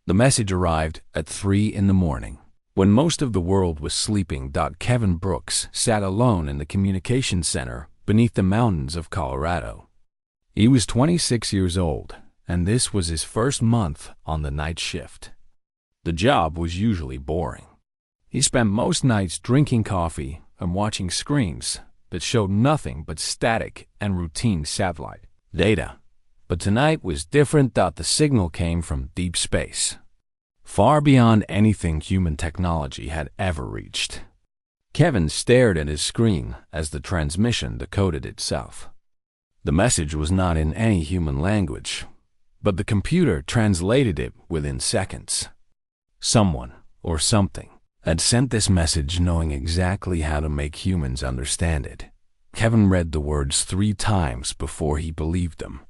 The message arrived at 3 in the morning. When most of the world was sleeping, Kevin Brooks sat alone in the communications center beneath the mountains of Colorado. He was 26 years old, and this was his first month on the night shift. The job was usually boring. He spent most nights drinking coffee and watching screens that showed nothing but static and routine satellite data. But tonight was different. The signal came from deep space, far beyond anything human technology had ever reached. Kevin stared at his screen as the transmission decoded itself. The message was not in any human language, but the computer translated it within seconds. Someone, or something, had sent this message knowing exactly how to make humans understand it. Kevin read the words 3 times before he believed them.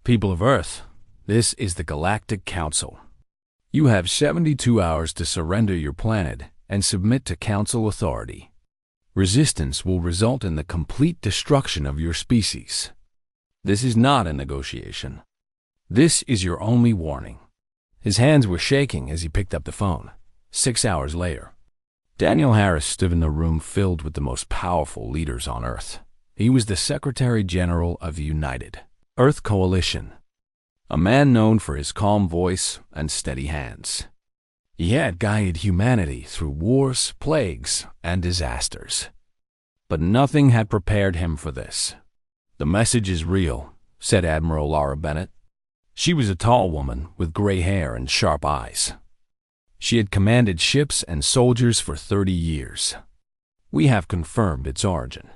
People of Earth, this is the Galactic Council. You have 72 hours to surrender your planet and submit to Council authority. Resistance will result in the complete destruction of your species. This is not a negotiation. This is your only warning. His hands were shaking as he picked up the phone. 6 hours later, Daniel Harris stood in a room filled with the most powerful leaders on Earth. He was the Secretary General of the United Earth Coalition, a man known for his calm voice and steady hands. He had guided humanity through wars, plagues, and disasters. But nothing had prepared him for this. "The message is real," said Admiral Laura Bennett. She was a tall woman with gray hair and sharp eyes. She had commanded ships and soldiers for 30 years. "We have confirmed its origin.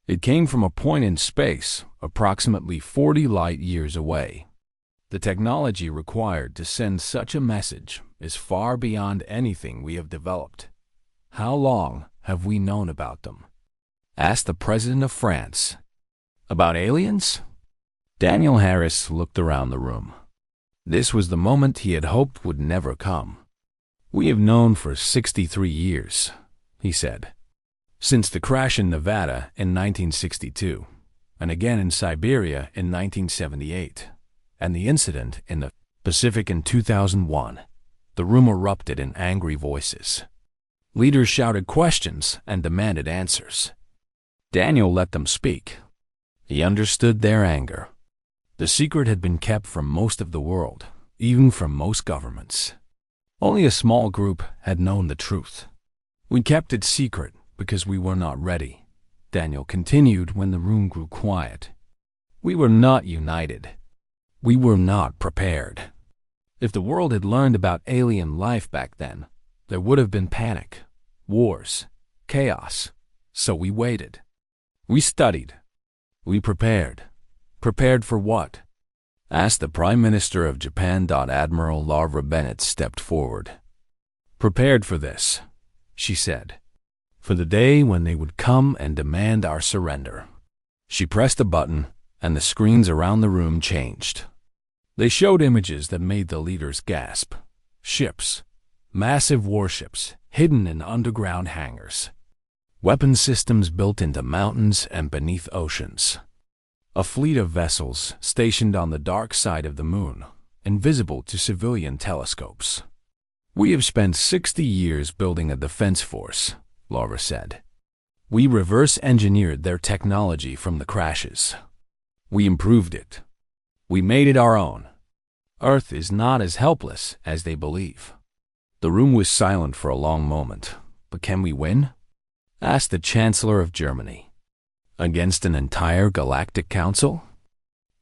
It came from a point in space approximately 40 light years away. The technology required to send such a message is far beyond anything we have developed. How long have we known about them?" asked the President of France. "About aliens?" Daniel Harris looked around the room. This was the moment he had hoped would never come. "We have known for 63 years, he said. "Since the crash in Nevada in 1962, and again in Siberia in 1978, and the incident in the Pacific in 2001, the room erupted in angry voices. Leaders shouted questions and demanded answers. Daniel let them speak. He understood their anger. The secret had been kept from most of the world, even from most governments. Only a small group had known the truth. We kept it secret because we were not ready," Daniel continued when the room grew quiet. "We were not united. We were not prepared. If the world had learned about alien life back then, there would have been panic, wars, chaos. So we waited. We studied. We prepared. Prepared for what?" asked the Prime Minister of Japan. Admiral Laura Bennett stepped forward. "Prepared for this," she said. "For the day when they would come and demand our surrender." She pressed a button, and the screens around the room changed. They showed images that made the leaders gasp. Ships, massive warships hidden in underground hangars. Weapon systems built into mountains and beneath oceans. A fleet of vessels stationed on the dark side of the moon, invisible to civilian telescopes. "We have spent 60 years building a defense force," Laura said. "We reverse-engineered their technology from the crashes. We improved it. We made it our own. Earth is not as helpless as they believe." The room was silent for a long moment. "But can we win?" asked the Chancellor of Germany. "Against an entire Galactic Council?"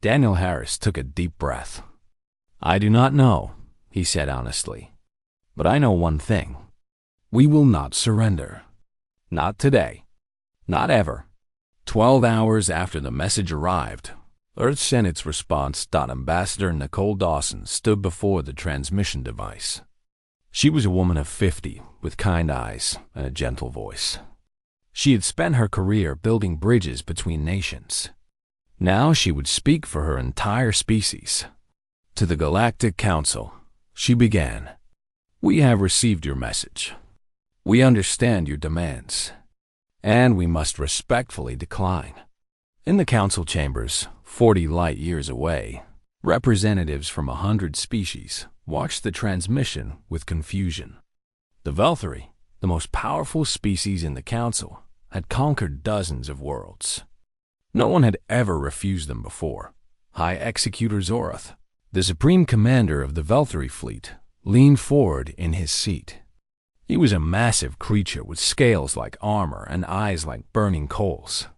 Daniel Harris took a deep breath. "I do not know," he said honestly. "But I know one thing. We will not surrender. Not today. Not ever." 12 hours after the message arrived, Earth sent its response. Ambassador Nicole Dawson stood before the transmission device. She was a woman of 50 with kind eyes and a gentle voice. She had spent her career building bridges between nations. Now she would speak for her entire species. "To the Galactic Council," she began. "We have received your message. We understand your demands, and we must respectfully decline." In the council chambers, 40 light years away, representatives from 100 species watched the transmission with confusion. The Velthari, the most powerful species in the Council, had conquered dozens of worlds. No one had ever refused them before. High Executor Zorath, the supreme commander of the Velthari fleet, leaned forward in his seat. He was a massive creature with scales like armor and eyes like burning coals.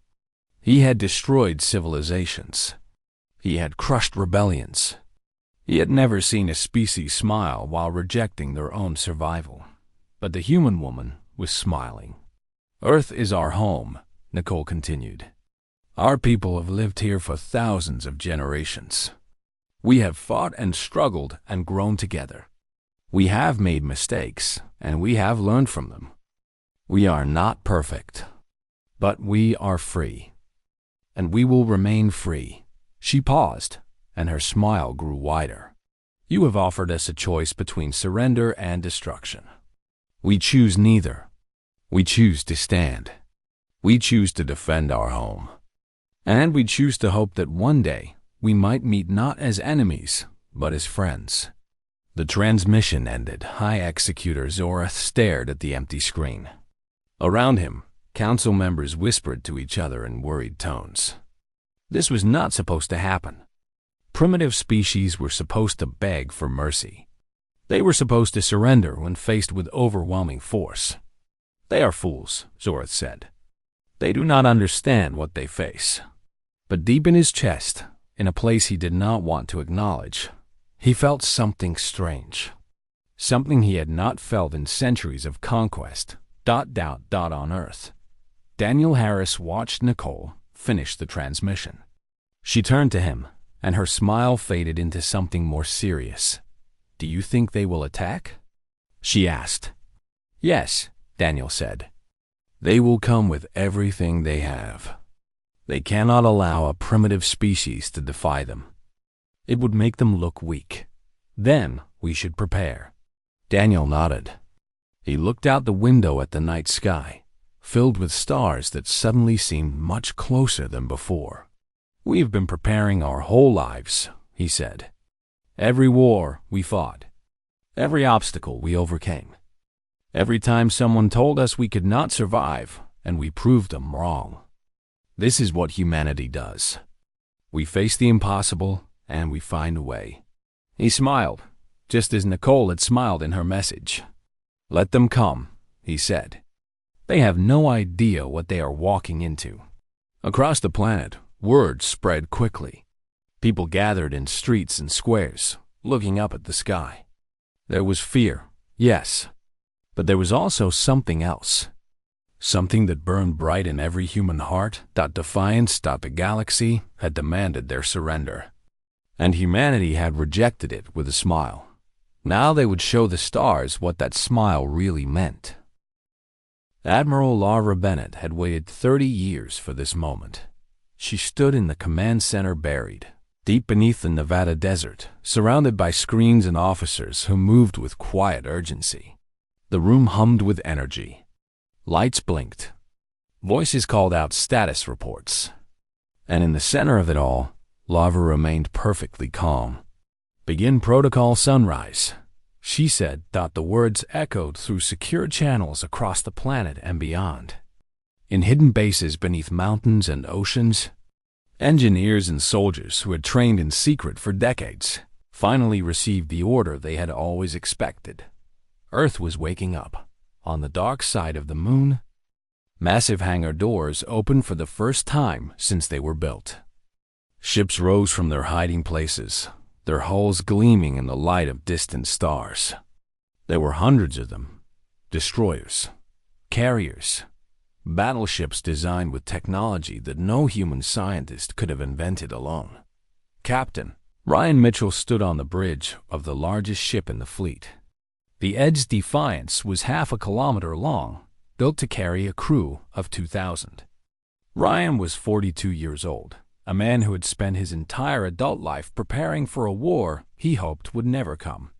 He had destroyed civilizations. He had crushed rebellions. He had never seen a species smile while rejecting their own survival. But the human woman was smiling. "Earth is our home," Nicole continued. "Our people have lived here for thousands of generations. We have fought and struggled and grown together. We have made mistakes, and we have learned from them. We are not perfect, but we are free. And we will remain free." She paused, and her smile grew wider. "You have offered us a choice between surrender and destruction. We choose neither. We choose to stand. We choose to defend our home. And we choose to hope that one day we might meet not as enemies, but as friends." The transmission ended. High Executor Zorath stared at the empty screen. Around him, council members whispered to each other in worried tones. This was not supposed to happen. Primitive species were supposed to beg for mercy. They were supposed to surrender when faced with overwhelming force. "They are fools," Zorath said. "They do not understand what they face." But deep in his chest, in a place he did not want to acknowledge, he felt something strange. Something he had not felt in centuries of conquest. On Earth. Daniel Harris watched Nicole finish the transmission. She turned to him, and her smile faded into something more serious. "Do you think they will attack?" she asked. "Yes," Daniel said. "They will come with everything they have. They cannot allow a primitive species to defy them. It would make them look weak. Then we should prepare." Daniel nodded. He looked out the window at the night sky, filled with stars that suddenly seemed much closer than before. "We've been preparing our whole lives," he said. "Every war we fought. Every obstacle we overcame. Every time someone told us we could not survive, and we proved them wrong. This is what humanity does. We face the impossible, and we find a way." He smiled, just as Nicole had smiled in her message. "Let them come," he said. "They have no idea what they are walking into." Across the planet, word spread quickly. People gathered in streets and squares, looking up at the sky. There was fear, yes, but there was also something else. Something that burned bright in every human heart. Defiance. The galaxy had demanded their surrender. And humanity had rejected it with a smile. Now they would show the stars what that smile really meant. Admiral Laura Bennett had waited 30 years for this moment. She stood in the command center buried, deep beneath the Nevada desert, surrounded by screens and officers who moved with quiet urgency. The room hummed with energy. Lights blinked. Voices called out status reports. And in the center of it all, Laura remained perfectly calm. "Begin protocol sunrise," she said. The words echoed through secure channels across the planet and beyond. In hidden bases beneath mountains and oceans, engineers and soldiers who had trained in secret for decades finally received the order they had always expected. Earth was waking up. On the dark side of the moon, massive hangar doors opened for the first time since they were built. Ships rose from their hiding places, their hulls gleaming in the light of distant stars. There were hundreds of them. Destroyers, carriers, battleships designed with technology that no human scientist could have invented alone. Captain Ryan Mitchell stood on the bridge of the largest ship in the fleet. The Edge Defiance was half a kilometer long, built to carry a crew of 2,000. Ryan was 42 years old, a man who had spent his entire adult life preparing for a war he hoped would never come.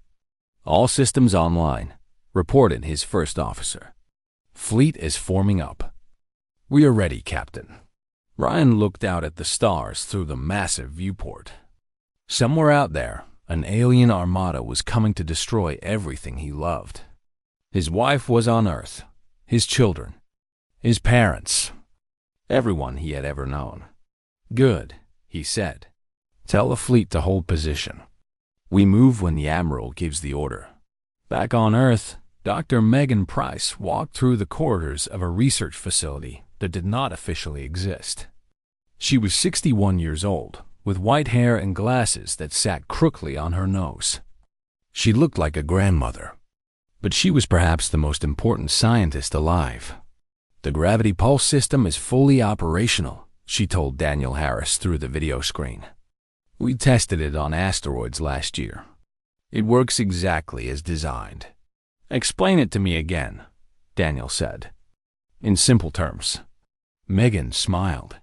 "All systems online," reported his first officer. "Fleet is forming up." "We are ready, Captain." Ryan looked out at the stars through the massive viewport. Somewhere out there, An alien armada was coming to destroy everything he loved. His wife was on Earth, his children, his parents, everyone he had ever known. "Good," he said. "Tell the fleet to hold position. We move when the Admiral gives the order." Back on Earth, Dr. Megan Price walked through the corridors of a research facility that did not officially exist. She was 61 years old, with white hair and glasses that sat crookedly on her nose. She looked like a grandmother, but she was perhaps the most important scientist alive. "The gravity pulse system is fully operational," she told Daniel Harris through the video screen. "We tested it on asteroids last year. It works exactly as designed." "Explain it to me again," Daniel said. "In simple terms." Megan smiled.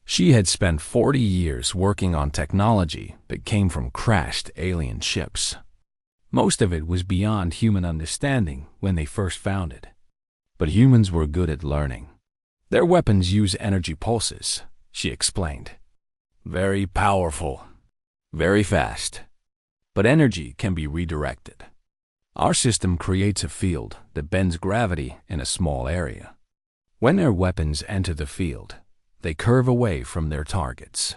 She had spent 40 years working on technology that came from crashed alien ships. Most of it was beyond human understanding when they first found it. But humans were good at learning. "Their weapons use energy pulses," she explained. "Very powerful, very fast. But energy can be redirected. Our system creates a field that bends gravity in a small area. When their weapons enter the field, they curve away from their targets.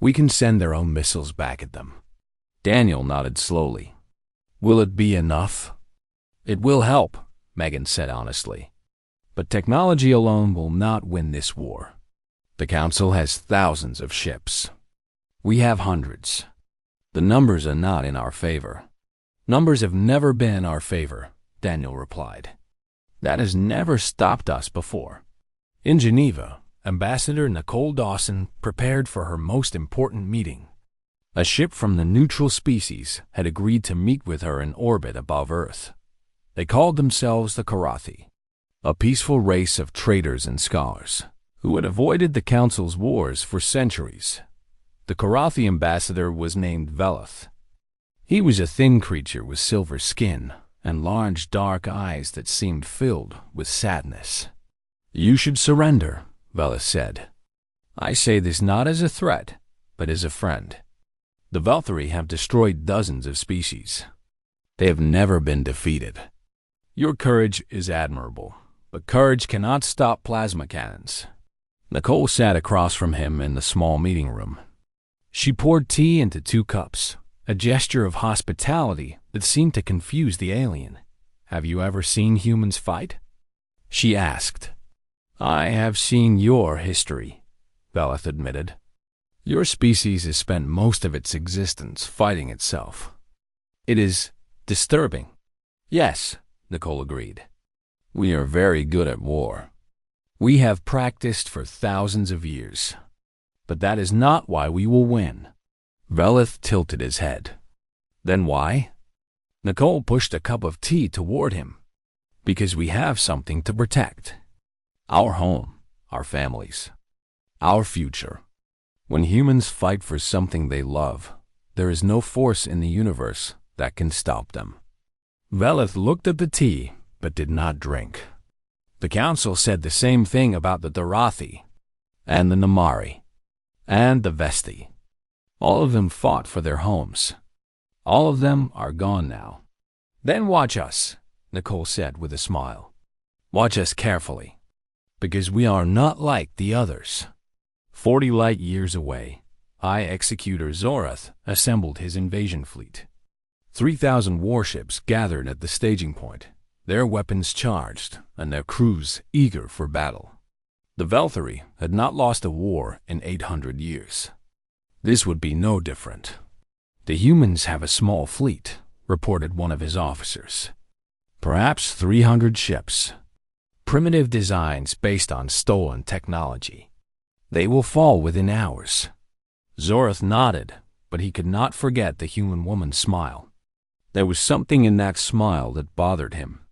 We can send their own missiles back at them." Daniel nodded slowly. "Will it be enough?" "It will help," Megan said honestly. "But technology alone will not win this war. The Council has thousands of ships. We have hundreds. The numbers are not in our favor." "Numbers have never been in our favor," Daniel replied. "That has never stopped us before." In Geneva, Ambassador Nicole Dawson prepared for her most important meeting. A ship from the neutral species had agreed to meet with her in orbit above Earth. They called themselves the Karathi, a peaceful race of traders and scholars who had avoided the Council's wars for centuries. The Karathi ambassador was named Velith. He was a thin creature with silver skin and large dark eyes that seemed filled with sadness. "You should surrender," Velith said. "I say this not as a threat, but as a friend. The Velthari have destroyed dozens of species. They have never been defeated. Your courage is admirable, but courage cannot stop plasma cannons." Nicole sat across from him in the small meeting room. She poured tea into 2 cups, a gesture of hospitality that seemed to confuse the alien. "Have you ever seen humans fight?" she asked. "I have seen your history," Velith admitted. "Your species has spent most of its existence fighting itself. It is disturbing." "Yes," Nicole agreed. "We are very good at war. We have practiced for thousands of years. But that is not why we will win." Velith tilted his head. "Then why?" Nicole pushed a cup of tea toward him. "Because we have something to protect. Our home, our families, our future. When humans fight for something they love, there is no force in the universe that can stop them." Velith looked at the tea, but did not drink. "The Council said the same thing about the Darathi, and the Namari, and the Vesti. All of them fought for their homes. All of them are gone now." "Then watch us," Nicole said with a smile. "Watch us carefully, because we are not like the others." 40 light years away, High Executor Zorath assembled his invasion fleet. 3,000 warships gathered at the staging point, their weapons charged and their crews eager for battle. The Velthari had not lost a war in 800 years. This would be no different. "The humans have a small fleet," reported one of his officers. "Perhaps 300 ships. Primitive designs based on stolen technology. They will fall within hours." Zorath nodded, but he could not forget the human woman's smile. There was something in that smile that bothered him.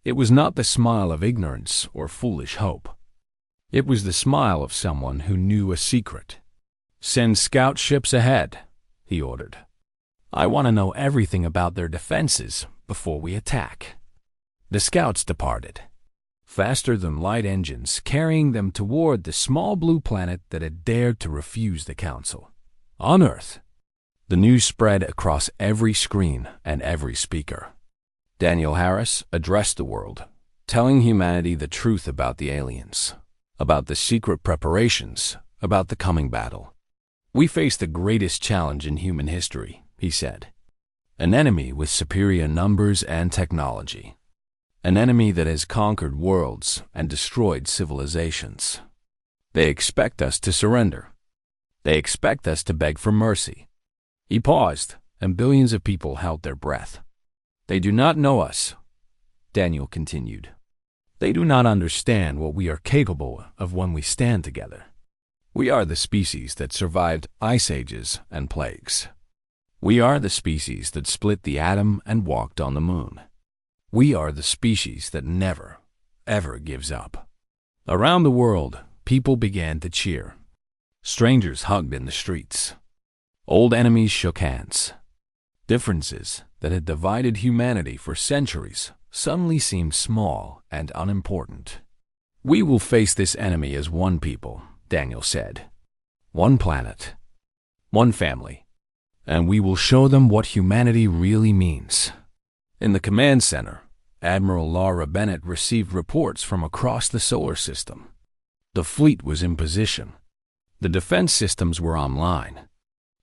It was not the smile of ignorance or foolish hope. It was the smile of someone who knew a secret. "Send scout ships ahead," he ordered. "I want to know everything about their defenses before we attack." The scouts departed, faster than light engines, carrying them toward the small blue planet that had dared to refuse the Council. On Earth, The news spread across every screen and every speaker. Daniel Harris addressed the world, telling humanity the truth about the aliens, about the secret preparations, about the coming battle. "We face the greatest challenge in human history," he said. "An enemy with superior numbers and technology. An enemy that has conquered worlds and destroyed civilizations. They expect us to surrender. They expect us to beg for mercy." He paused, and billions of people held their breath. "They do not know us," Daniel continued. "They do not understand what we are capable of when we stand together. We are the species that survived ice ages and plagues. We are the species that split the atom and walked on the moon. We are the species that never, ever gives up." Around the world, people began to cheer. Strangers hugged in the streets. Old enemies shook hands. Differences that had divided humanity for centuries suddenly seemed small and unimportant. "We will face this enemy as one people," Daniel said. "One planet, one family, and we will show them what humanity really means." In the command center, Admiral Laura Bennett received reports from across the solar system. The fleet was in position. The defense systems were online.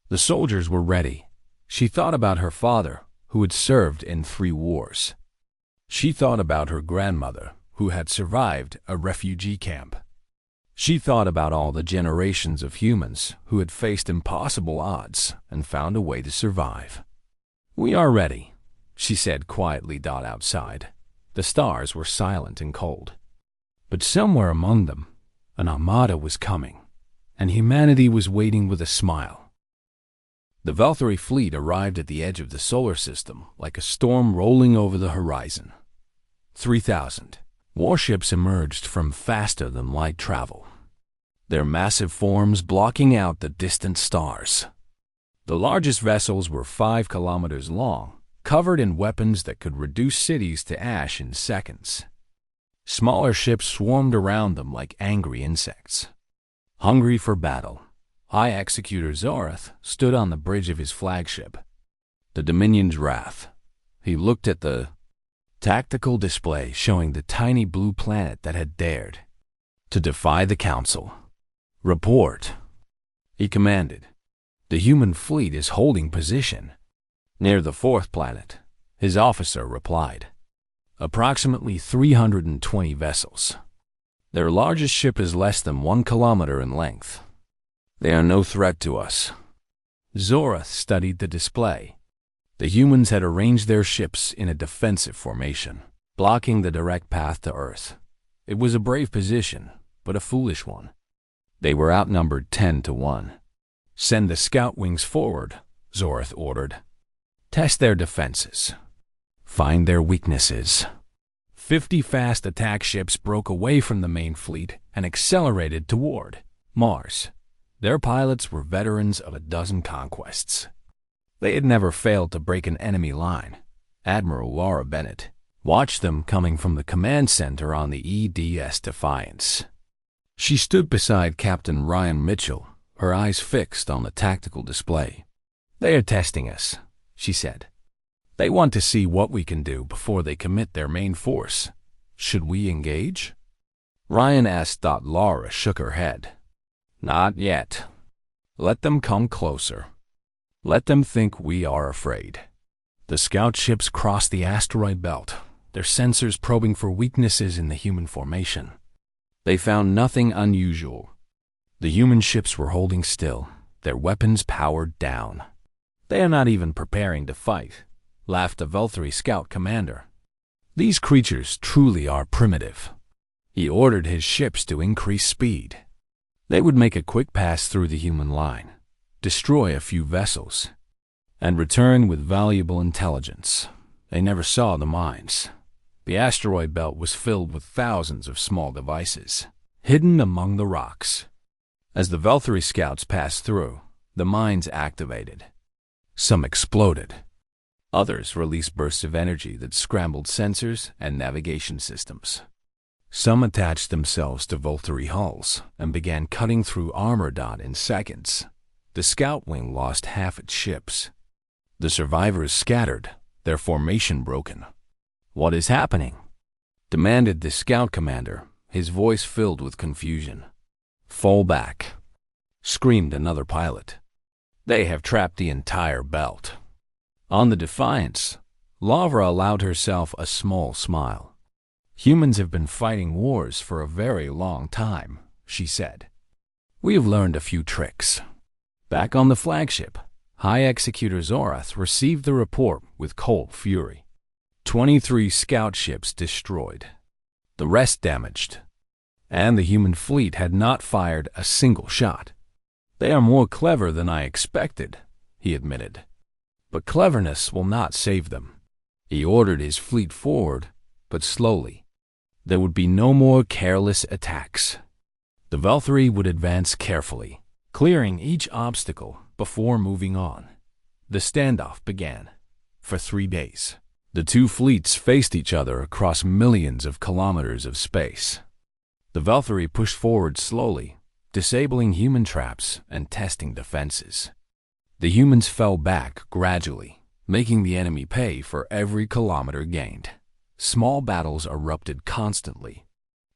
The soldiers were ready. She thought about her father, who had served in 3 wars. She thought about her grandmother, who had survived a refugee camp. She thought about all the generations of humans who had faced impossible odds and found a way to survive. "We are ready," she said quietly. Outside, the stars were silent and cold. But somewhere among them, an armada was coming, and humanity was waiting with a smile. The Valkyrie fleet arrived at the edge of the solar system like a storm rolling over the horizon. 3,000 warships emerged from faster-than-light travel, their massive forms blocking out the distant stars. The largest vessels were 5 kilometers long, covered in weapons that could reduce cities to ash in seconds. Smaller ships swarmed around them like angry insects. Hungry for battle, High Executor Zorath stood on the bridge of his flagship, the Dominion's Wrath. He looked at the tactical display showing the tiny blue planet that had dared to defy the Council. "Report," he commanded. "The human fleet is holding position near the 4th planet," his officer replied. "Approximately 320 vessels. Their largest ship is less than 1 kilometer in length. They are no threat to us." Zorath studied the display. The humans had arranged their ships in a defensive formation, blocking the direct path to Earth. It was a brave position, but a foolish one. They were outnumbered 10 to 1. "Send the scout wings forward," Zorath ordered. "Test their defenses. Find their weaknesses." 50 fast attack ships broke away from the main fleet and accelerated toward Mars. Their pilots were veterans of a dozen conquests. They had never failed to break an enemy line. Admiral Laura Bennett watched them coming from the command center on the EDS Defiance. She stood beside Captain Ryan Mitchell, her eyes fixed on the tactical display. "They are testing us," she said. "They want to see what we can do before they commit their main force. Should we engage?" Ryan asked. Laura shook her head. "Not yet. Let them come closer. Let them think we are afraid." The scout ships crossed the asteroid belt, their sensors probing for weaknesses in the human formation. They found nothing unusual. The human ships were holding still, their weapons powered down. "They are not even preparing to fight," laughed the Valkyrie scout commander. "These creatures truly are primitive." He ordered his ships to increase speed. They would make a quick pass through the human line, destroy a few vessels, and return with valuable intelligence. They never saw the mines. The asteroid belt was filled with thousands of small devices, hidden among the rocks. As the Valkyrie scouts passed through, the mines activated. Some exploded. Others released bursts of energy that scrambled sensors and navigation systems. Some attached themselves to Valkyrie hulls and began cutting through armor in seconds. The scout wing lost half its ships. The survivors scattered, their formation broken. "What is happening?" demanded the scout commander, his voice filled with confusion. "Fall back," screamed another pilot. "They have trapped the entire belt." On the Defiance, Lavra allowed herself a small smile. "Humans have been fighting wars for a very long time," she said. "We have learned a few tricks." Back on the flagship, High Executor Zorath received the report with cold fury. 23 scout ships destroyed, the rest damaged, and the human fleet had not fired a single shot. "They are more clever than I expected," he admitted. "But cleverness will not save them." He ordered his fleet forward, but slowly. There would be no more careless attacks. The Valkyrie would advance carefully, clearing each obstacle before moving on. The standoff began. For 3 days, the two fleets faced each other across millions of kilometers of space. The Valkyrie pushed forward slowly, disabling human traps and testing defenses. The humans fell back gradually, making the enemy pay for every kilometer gained. Small battles erupted constantly.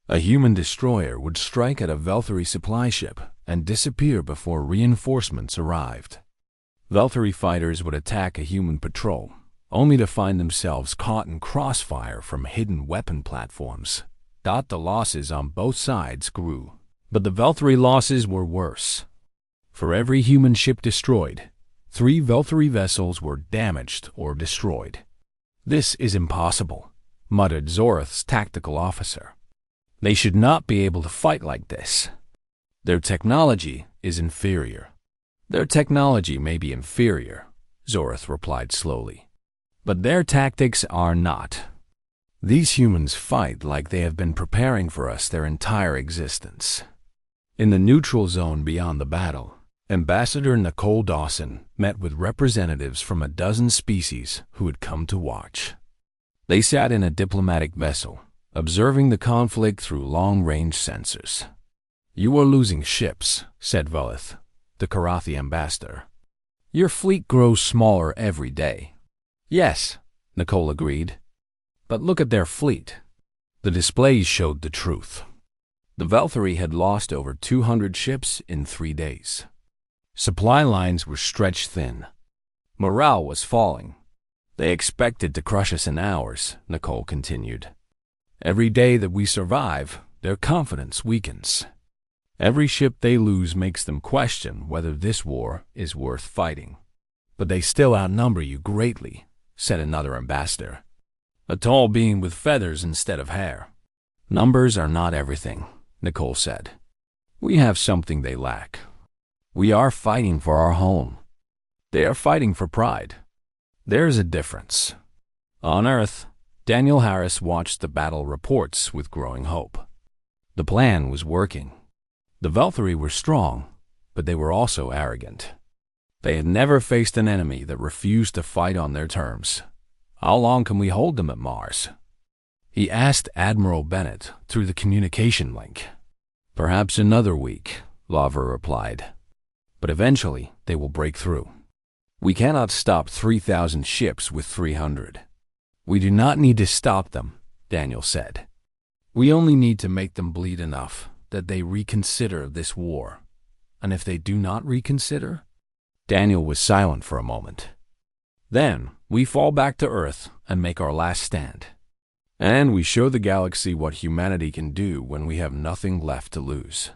A human destroyer would strike at a Valkyrie supply ship and disappear before reinforcements arrived. Valkyrie fighters would attack a human patrol, only to find themselves caught in crossfire from hidden weapon platforms. The losses on both sides grew, but the Valkyrie losses were worse. For every human ship destroyed, 3 Valkyrie vessels were damaged or destroyed. "This is impossible," muttered Zorath's tactical officer. "They should not be able to fight like this. Their technology is inferior." "Their technology may be inferior," Zorath replied slowly, "but their tactics are not. These humans fight like they have been preparing for us their entire existence." In the neutral zone beyond the battle, Ambassador Nicole Dawson met with representatives from a dozen species who had come to watch. They sat in a diplomatic vessel, observing the conflict through long-range sensors. "You are losing ships," said Volith, the Karathi ambassador. "Your fleet grows smaller every day." "Yes," Nicole agreed. "But look at their fleet." The displays showed the truth. The Valkyrie had lost over 200 ships in 3 days. Supply lines were stretched thin. Morale was falling. "They expected to crush us in hours," Nicole continued. "Every day that we survive, their confidence weakens. Every ship they lose makes them question whether this war is worth fighting." "But they still outnumber you greatly," said another ambassador. "A tall being with feathers instead of hair." "Numbers are not everything," Nicole said. "We have something they lack. We are fighting for our home. They are fighting for pride. There is a difference." On Earth, Daniel Harris watched the battle reports with growing hope. The plan was working. The Valkyrie were strong, but they were also arrogant. They had never faced an enemy that refused to fight on their terms. "How long can we hold them at Mars?" he asked Admiral Bennett through the communication link. "Perhaps another week," Lavra replied. "But eventually they will break through. We cannot stop 3,000 ships with 300. "We do not need to stop them," Daniel said. "We only need to make them bleed enough that they reconsider this war. And if they do not reconsider?" Daniel was silent for a moment. "Then we fall back to Earth and make our last stand. And we show the galaxy what humanity can do when we have nothing left to lose."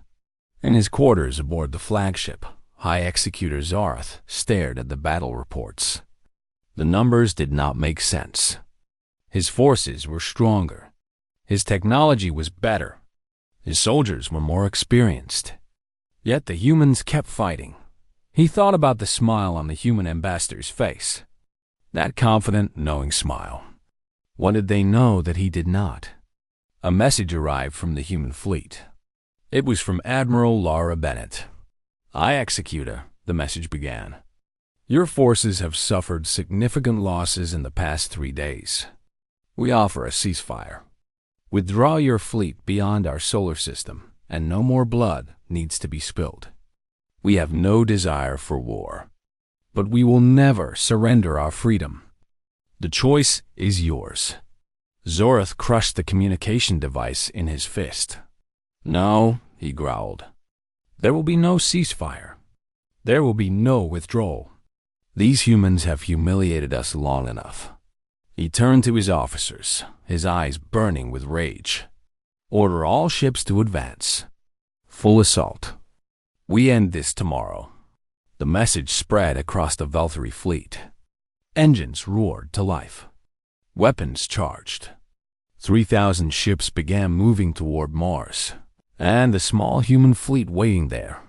In his quarters aboard the flagship, High Executor Zorath stared at the battle reports. The numbers did not make sense. His forces were stronger. His technology was better. His soldiers were more experienced. Yet the humans kept fighting. He thought about the smile on the human ambassador's face. That confident, knowing smile. What did they know that he did not? A message arrived from the human fleet. It was from Admiral Laura Bennett. "High Executor," the message began. "Your forces have suffered significant losses in the past 3 days. We offer a ceasefire. Withdraw your fleet beyond our solar system, and no more blood needs to be spilled. We have no desire for war, but we will never surrender our freedom. The choice is yours." Zorath crushed the communication device in his fist. "No," he growled. "There will be no ceasefire. There will be no withdrawal. These humans have humiliated us long enough." He turned to his officers, his eyes burning with rage. "Order all ships to advance. Full assault. We end this tomorrow." The message spread across the Velthari fleet. Engines roared to life. Weapons charged. 3,000 ships began moving toward Mars, and the small human fleet waiting there.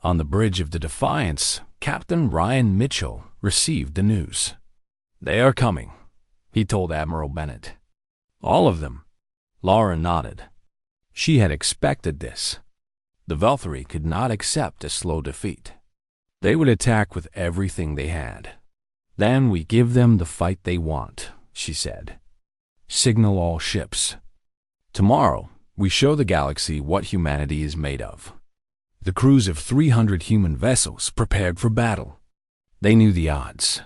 On the bridge of the Defiance, Captain Ryan Mitchell received the news. "They are coming," he told Admiral Bennett. "All of them." Laura nodded. She had expected this. The Velthari could not accept a slow defeat. They would attack with everything they had. "Then we give them the fight they want," she said. "Signal all ships. Tomorrow, we show the galaxy what humanity is made of." The crews of 300 human vessels prepared for battle. They knew the odds.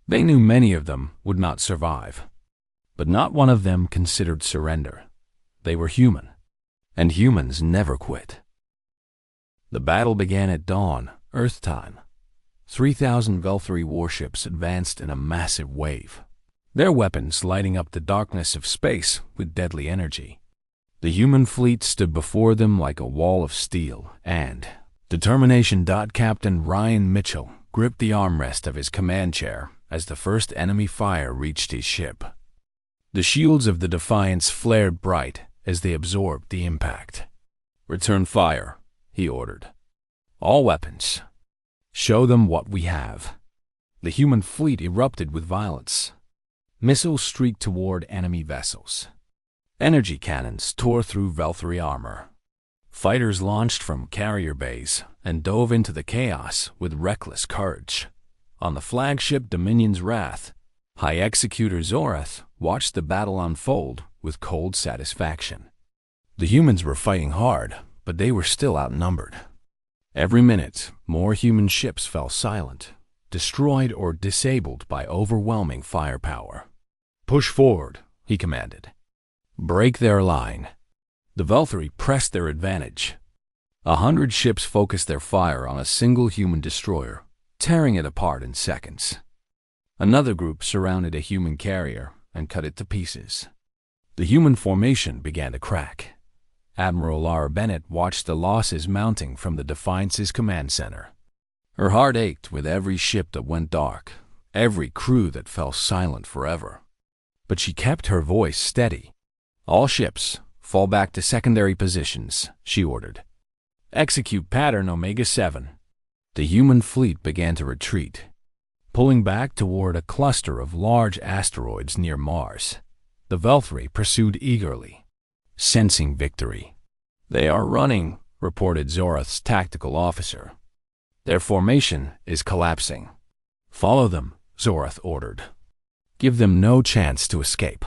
They knew many of them would not survive. But not one of them considered surrender. They were human, and humans never quit. The battle began at dawn, Earth time. 3,000 Velthari warships advanced in a massive wave, their weapons lighting up the darkness of space with deadly energy. The human fleet stood before them like a wall of steel, and determination. Captain Ryan Mitchell gripped the armrest of his command chair as the first enemy fire reached his ship. The shields of the Defiance flared bright as they absorbed the impact. "Return fire," he ordered. "All weapons. Show them what we have." The human fleet erupted with violence. Missiles streaked toward enemy vessels. Energy cannons tore through Velthari armor. Fighters launched from carrier bays and dove into the chaos with reckless courage. On the flagship Dominion's Wrath, High Executor Zorath watched the battle unfold with cold satisfaction. The humans were fighting hard, but they were still outnumbered. Every minute, more human ships fell silent, destroyed or disabled by overwhelming firepower. "Push forward," he commanded. "Break their line." The Velthari pressed their advantage. 100 ships focused their fire on a single human destroyer, tearing it apart in seconds. Another group surrounded a human carrier and cut it to pieces. The human formation began to crack. Admiral Laura Bennett watched the losses mounting from the Defiance's command center. Her heart ached with every ship that went dark, every crew that fell silent forever. But she kept her voice steady. "All ships, fall back to secondary positions," she ordered. "Execute pattern Omega-7. The human fleet began to retreat, pulling back toward a cluster of large asteroids near Mars. The Velthari pursued eagerly, sensing victory. "They are running," reported Zorath's tactical officer. "Their formation is collapsing." "Follow them," Zorath ordered. "Give them no chance to escape."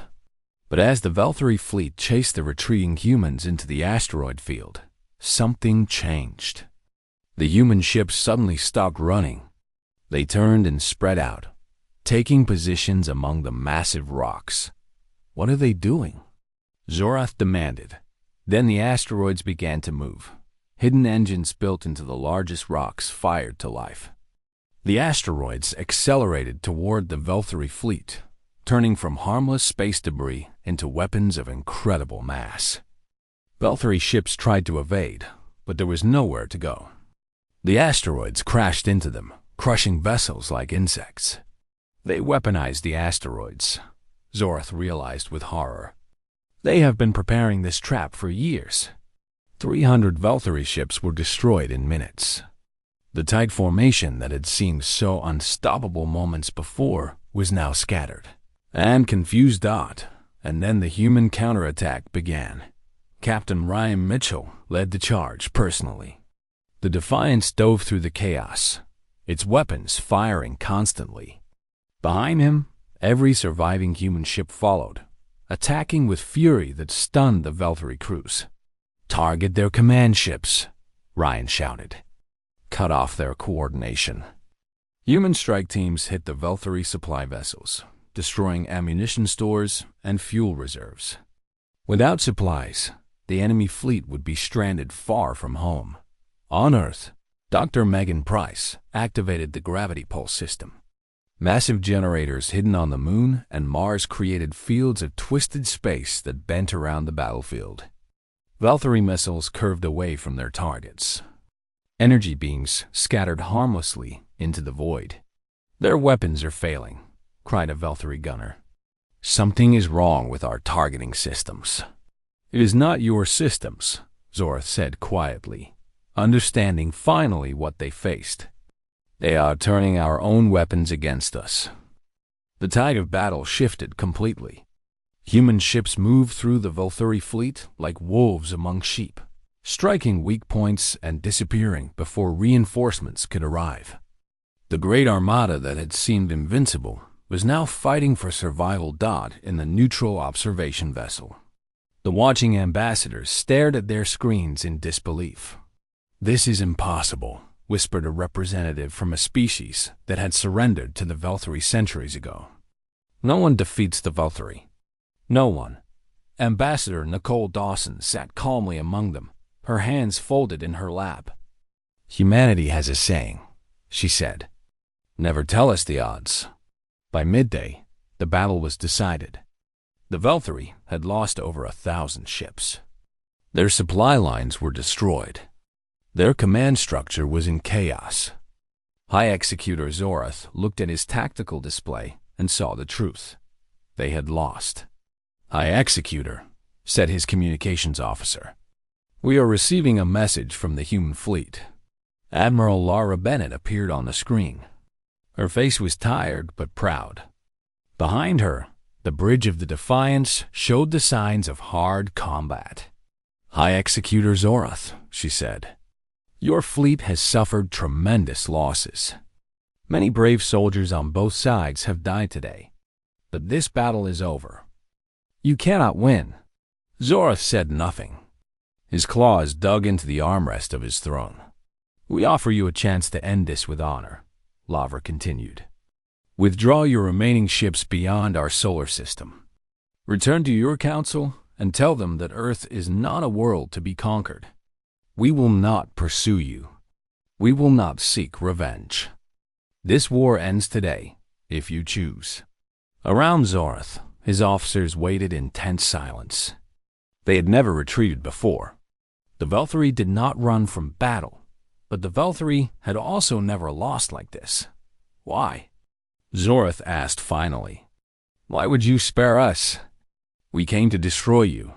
But as the Velthari fleet chased the retreating humans into the asteroid field, something changed. The human ships suddenly stopped running. They turned and spread out, taking positions among the massive rocks. "What are they doing?" Zorath demanded. Then the asteroids began to move. Hidden engines built into the largest rocks fired to life. The asteroids accelerated toward the Velthari fleet, turning from harmless space debris into weapons of incredible mass. Velthari ships tried to evade, but there was nowhere to go. The asteroids crashed into them, crushing vessels like insects. They weaponized the asteroids, Zorath realized with horror. They have been preparing this trap for years. 300 Velthari ships were destroyed in minutes. The tight formation that had seemed so unstoppable moments before was now scattered and confused. And then the human counterattack began. Captain Ryan Mitchell led the charge personally. The Defiance dove through the chaos, its weapons firing constantly. Behind him, every surviving human ship followed, attacking with fury that stunned the Velthari crews. "Target their command ships," Ryan shouted. cut off their coordination. Human strike teams hit the Valkyrie supply vessels, destroying ammunition stores and fuel reserves. Without supplies, the enemy fleet would be stranded far from home. On Earth, Dr. Megan Price activated the gravity pulse system. Massive generators hidden on the Moon and Mars created fields of twisted space that bent around the battlefield. Valkyrie missiles curved away from their targets. Energy beams scattered harmlessly into the void. "Their weapons are failing," cried a Valkyrie gunner. "Something is wrong with our targeting systems." "It is not your systems," Zorath said quietly, understanding finally what they faced. "They are turning our own weapons against us." The tide of battle shifted completely. Human ships moved through the Valkyrie fleet like wolves among sheep, striking weak points and disappearing before reinforcements could arrive. The great armada that had seemed invincible was now fighting for survival in the neutral observation vessel. The watching ambassadors stared at their screens in disbelief. "This is impossible," whispered a representative from a species that had surrendered to the Valkyrie centuries ago. "No one defeats the Valkyrie. No one." Ambassador Nicole Dawson sat calmly among them, her hands folded in her lap. "Humanity has a saying," she said. "Never tell us the odds." By midday, the battle was decided. The Valkyrie had lost over 1,000 ships. Their supply lines were destroyed. Their command structure was in chaos. High Executor Zorath looked at his tactical display and saw the truth. They had lost. "High Executor," said his communications officer, "we are receiving a message from the human fleet." Admiral Laura Bennett appeared on the screen. Her face was tired but proud. Behind her, the bridge of the Defiance showed the signs of hard combat. "High Executor Zorath," she said, "your fleet has suffered tremendous losses. Many brave soldiers on both sides have died today, but this battle is over. You cannot win." Zorath said nothing. His claws dug into the armrest of his throne. "We offer you a chance to end this with honor," Lavra continued. "Withdraw your remaining ships beyond our solar system. Return to your council and tell them that Earth is not a world to be conquered. We will not pursue you. We will not seek revenge. This war ends today, if you choose." Around Zorath, his officers waited in tense silence. They had never retreated before. The Valkyrie did not run from battle, but the Valkyrie had also never lost like this. "Why?" Zorath asked finally. "Why would you spare us? We came to destroy you.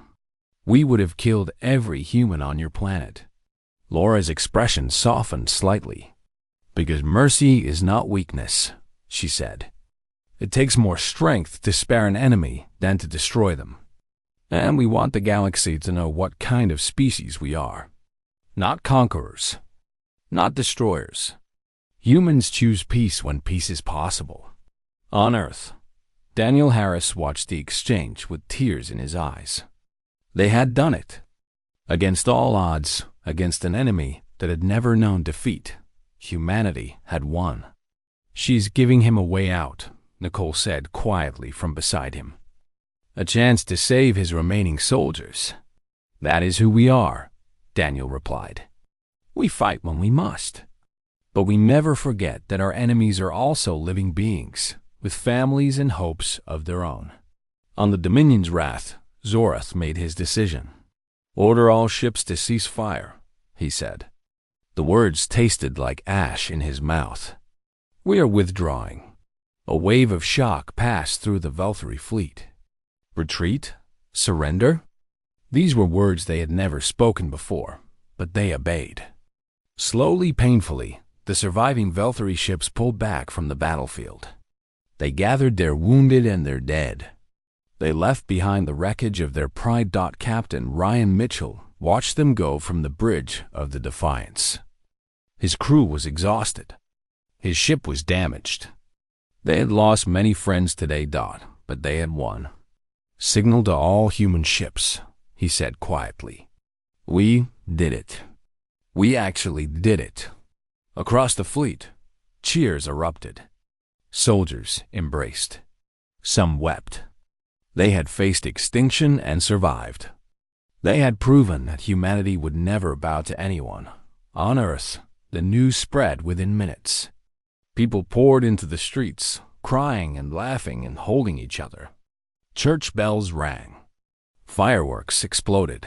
We would have killed every human on your planet." Laura's expression softened slightly. "Because mercy is not weakness," she said. "It takes more strength to spare an enemy than to destroy them. And we want the galaxy to know what kind of species we are. Not conquerors. Not destroyers. Humans choose peace when peace is possible." On Earth, Daniel Harris watched the exchange with tears in his eyes. They had done it. Against all odds, against an enemy that had never known defeat, humanity had won. "She's giving him a way out," Nicole said quietly from beside him. "A chance to save his remaining soldiers." "That is who we are," Daniel replied. "We fight when we must. But we never forget that our enemies are also living beings, with families and hopes of their own." On the Dominion's wrath, Zorath made his decision. "Order all ships to cease fire," he said. The words tasted like ash in his mouth. "We are withdrawing." A wave of shock passed through the Valkyrie fleet. Retreat? Surrender? These were words they had never spoken before, but they obeyed. Slowly, painfully, the surviving Valkyrie ships pulled back from the battlefield. They gathered their wounded and their dead. They left behind the wreckage of their Pride. Captain Ryan Mitchell watched them go from the bridge of the Defiance. His crew was exhausted. His ship was damaged. They had lost many friends today, but they had won. "Signal to all human ships," he said quietly. "We did it. We actually did it. Across the fleet, cheers erupted. Soldiers embraced. Some wept. They had faced extinction and survived. They had proven that humanity would never bow to anyone. On Earth, the news spread within minutes. People poured into the streets, crying and laughing and holding each other. Church bells rang. Fireworks exploded.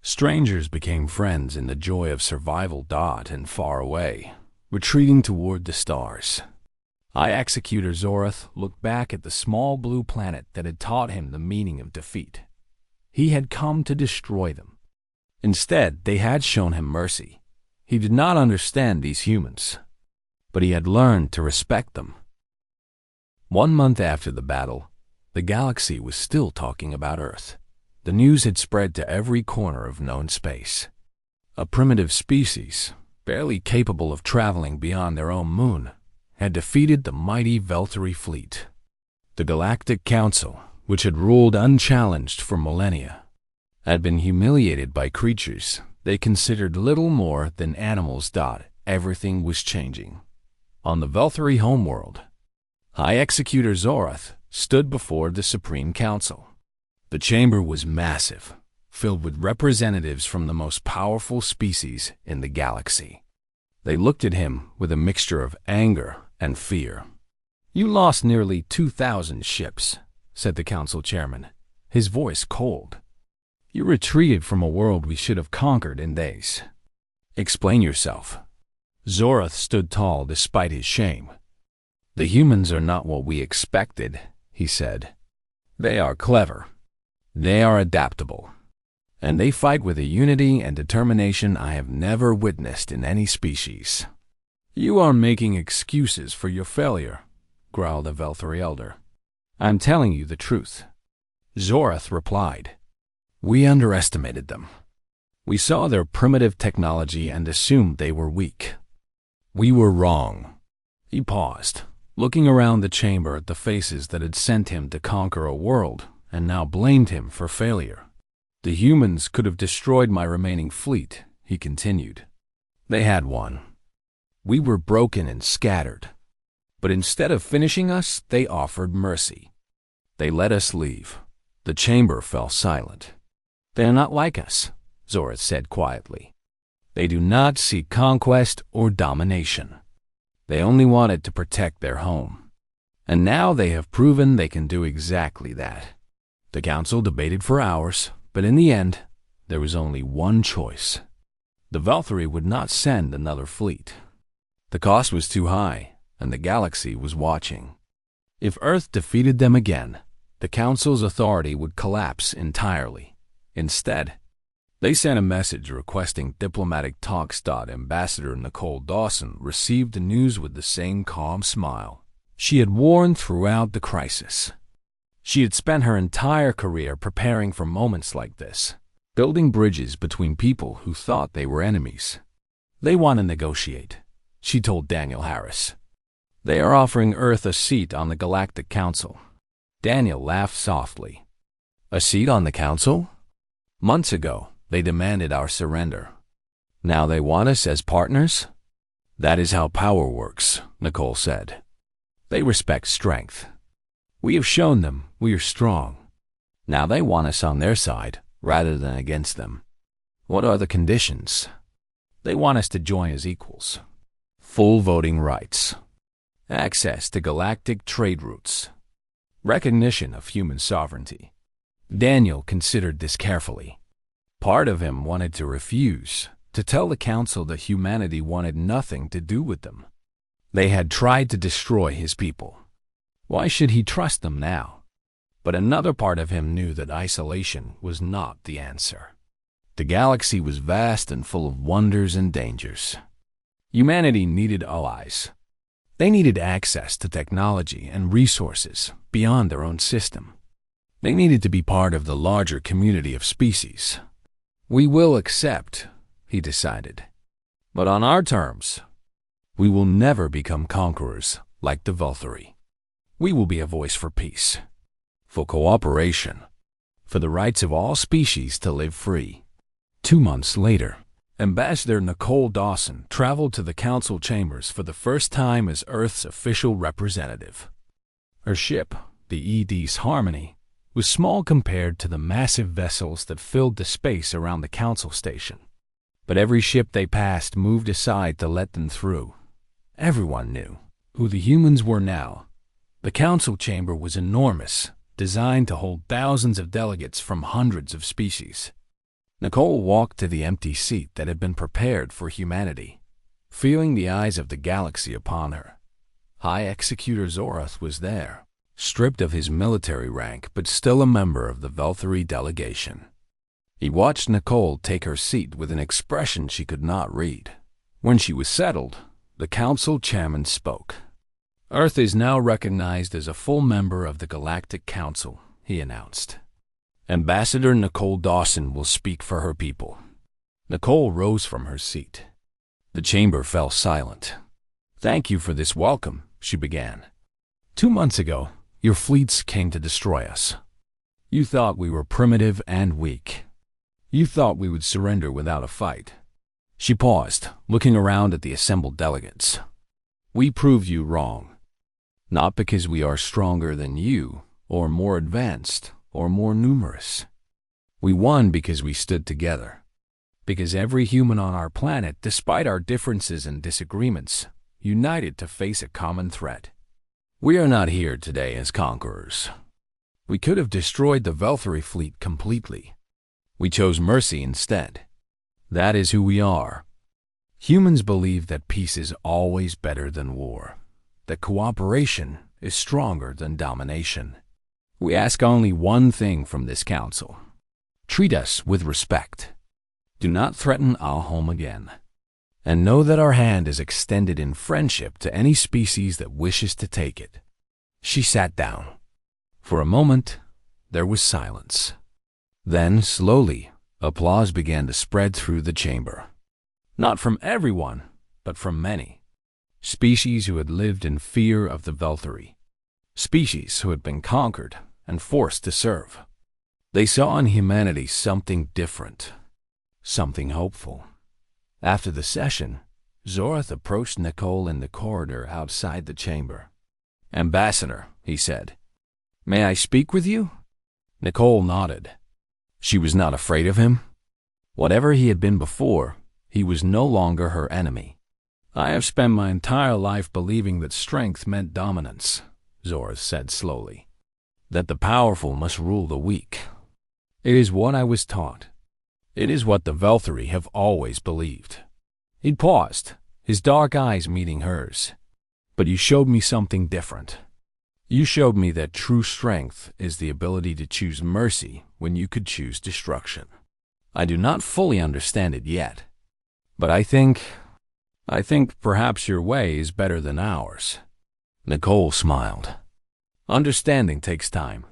Strangers became friends in the joy of survival. And far away, retreating toward the stars, High Executor Zorath looked back at the small blue planet that had taught him the meaning of defeat. He had come to destroy them. Instead, they had shown him mercy. He did not understand these humans, but he had learned to respect them. 1 month after the battle, the galaxy was still talking about Earth. The news had spread to every corner of known space. A primitive species, barely capable of traveling beyond their own moon, had defeated the mighty Veltari fleet. The Galactic Council, which had ruled unchallenged for millennia, had been humiliated by creatures they considered little more than animals. Everything was changing. On the Veltari homeworld, High Executor Zorath stood before the Supreme Council. The chamber was massive, filled with representatives from the most powerful species in the galaxy. They looked at him with a mixture of anger and fear. "You lost nearly 2,000 ships," said the council chairman, his voice cold. "You retreated from a world we should have conquered in days. Explain yourself." Zorath stood tall despite his shame. "The humans are not what we expected," he said. "They are clever. They are adaptable. And they fight with a unity and determination I have never witnessed in any species." "You are making excuses for your failure," growled a Veltari elder. "I'm telling you the truth." Zorath replied. "We underestimated them. We saw their primitive technology and assumed they were weak. We were wrong." He paused, looking around the chamber at the faces that had sent him to conquer a world and now blamed him for failure. "The humans could have destroyed my remaining fleet," he continued. "They had one. We were broken and scattered. But instead of finishing us, they offered mercy. They let us leave." The chamber fell silent. "They are not like us," Zorath said quietly. "They do not seek conquest or domination. They only wanted to protect their home. And now they have proven they can do exactly that." The council debated for hours, but in the end, there was only one choice. The Veltari would not send another fleet. The cost was too high, and the galaxy was watching. If Earth defeated them again, the council's authority would collapse entirely. Instead, they sent a message requesting diplomatic talks. Ambassador Nicole Dawson received the news with the same calm smile. She had warned throughout the crisis. She had spent her entire career preparing for moments like this, building bridges between people who thought they were enemies. "They want to negotiate," she told Daniel Harris. "They are offering Earth a seat on the Galactic Council." Daniel laughed softly. "A seat on the Council? Months ago, they demanded our surrender. Now they want us as partners?" "That is how power works," Nicole said. "They respect strength. We have shown them we are strong. Now they want us on their side rather than against them." "What are the conditions?" "They want us to join as equals. Full voting rights. Access to galactic trade routes. Recognition of human sovereignty." Daniel considered this carefully. Part of him wanted to refuse, to tell the council that humanity wanted nothing to do with them. They had tried to destroy his people. Why should he trust them now? But another part of him knew that isolation was not the answer. The galaxy was vast and full of wonders and dangers. Humanity needed allies. They needed access to technology and resources beyond their own system. They needed to be part of the larger community of species. "We will accept," he decided, "but on our terms. We will never become conquerors like the Veltari. We will be a voice for peace, for cooperation, for the rights of all species to live free." 2 months later, Ambassador Nicole Dawson traveled to the council chambers for the first time as Earth's official representative. Her ship, the ED's Harmony, was small compared to the massive vessels that filled the space around the council station. But every ship they passed moved aside to let them through. Everyone knew who the humans were now. The council chamber was enormous, designed to hold thousands of delegates from hundreds of species. Nicole walked to the empty seat that had been prepared for humanity, feeling the eyes of the galaxy upon her. High Executor Zorath was there, stripped of his military rank but still a member of the Velthari delegation. He watched Nicole take her seat with an expression she could not read. When she was settled, the council chairman spoke. Earth is now recognized as a full member of the Galactic Council, he announced. Ambassador Nicole Dawson will speak for her people. Nicole rose from her seat. The chamber fell silent. Thank you for this welcome, she began. 2 months ago, your fleets came to destroy us. You thought we were primitive and weak. You thought we would surrender without a fight. She paused, looking around at the assembled delegates. We proved you wrong. Not because we are stronger than you, or more advanced, or more numerous. We won because we stood together. Because every human on our planet, despite our differences and disagreements, united to face a common threat. We are not here today as conquerors. We could have destroyed the Velthari fleet completely. We chose mercy instead. That is who we are. Humans believe that peace is always better than war, that cooperation is stronger than domination. We ask only one thing from this council. Treat us with respect. Do not threaten our home again. And know that our hand is extended in friendship to any species that wishes to take it. She sat down. For a moment, there was silence. Then, slowly, applause began to spread through the chamber. Not from everyone, but from many. Species who had lived in fear of the Velthari. Species who had been conquered and forced to serve. They saw in humanity something different, something hopeful. After the session, Zorath approached Nicole in the corridor outside the chamber. Ambassador, he said, may I speak with you? Nicole nodded. She was not afraid of him. Whatever he had been before, he was no longer her enemy. I have spent my entire life believing that strength meant dominance, Zorath said slowly. That the powerful must rule the weak. It is what I was taught. It is what the Velthari have always believed. He paused, his dark eyes meeting hers. But you showed me something different. You showed me that true strength is the ability to choose mercy when you could choose destruction. I do not fully understand it yet, but I think perhaps your way is better than ours. Nicole smiled. Understanding takes time,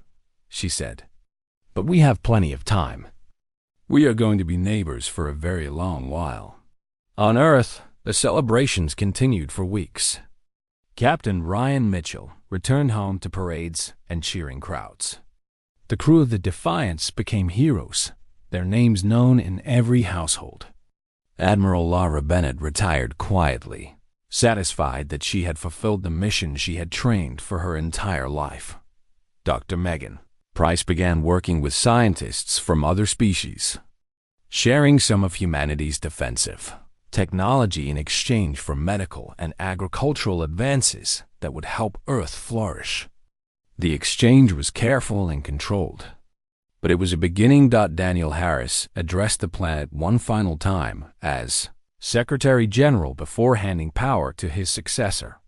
she said. But we have plenty of time. We are going to be neighbors for a very long while. On Earth, the celebrations continued for weeks. Captain Ryan Mitchell returned home to parades and cheering crowds. The crew of the Defiance became heroes, their names known in every household. Admiral Lara Bennett retired quietly, satisfied that she had fulfilled the mission she had trained for her entire life. Dr. Megan Price began working with scientists from other species, sharing some of humanity's defensive technology in exchange for medical and agricultural advances that would help Earth flourish. The exchange was careful and controlled, but it was a beginning. Daniel Harris addressed the planet one final time as Secretary General before handing power to his successor.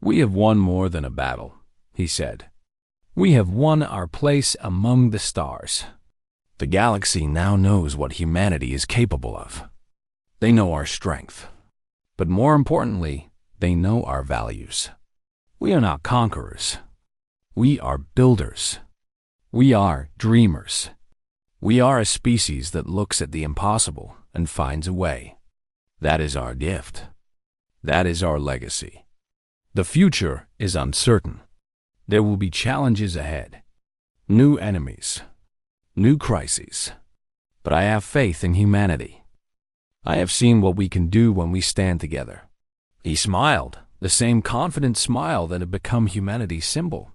We have won more than a battle, he said. We have won our place among the stars. The galaxy now knows what humanity is capable of. They know our strength, but more importantly, they know our values. We are not conquerors. We are builders. We are dreamers. We are a species that looks at the impossible and finds a way. That is our gift. That is our legacy. The future is uncertain. There will be challenges ahead, new enemies, new crises. But I have faith in humanity. I have seen what we can do when we stand together." He smiled, the same confident smile that had become humanity's symbol.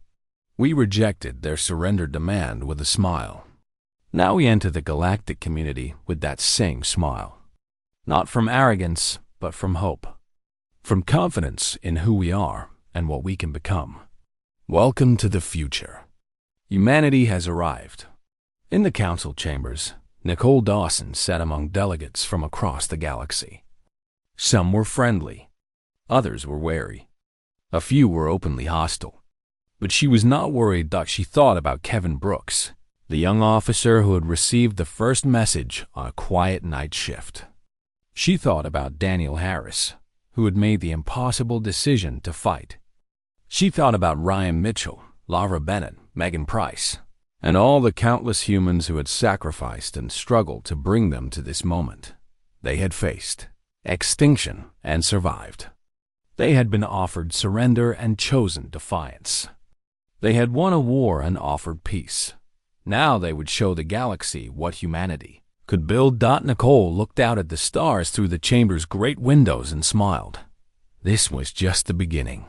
We rejected their surrender demand with a smile. Now we enter the galactic community with that same smile. Not from arrogance, but from hope. From confidence in who we are and what we can become. Welcome to the future. Humanity has arrived. In the council chambers, Nicole Dawson sat among delegates from across the galaxy. Some were friendly. Others were wary. A few were openly hostile. But she was not worried that she thought about Kevin Brooks, the young officer who had received the first message on a quiet night shift. She thought about Daniel Harris, who had made the impossible decision to fight. She thought about Ryan Mitchell, Lara Bennett, Megan Price, and all the countless humans who had sacrificed and struggled to bring them to this moment. They had faced extinction and survived. They had been offered surrender and chosen defiance. They had won a war and offered peace. Now they would show the galaxy what humanity could build. Nicole looked out at the stars through the chamber's great windows and smiled. This was just the beginning.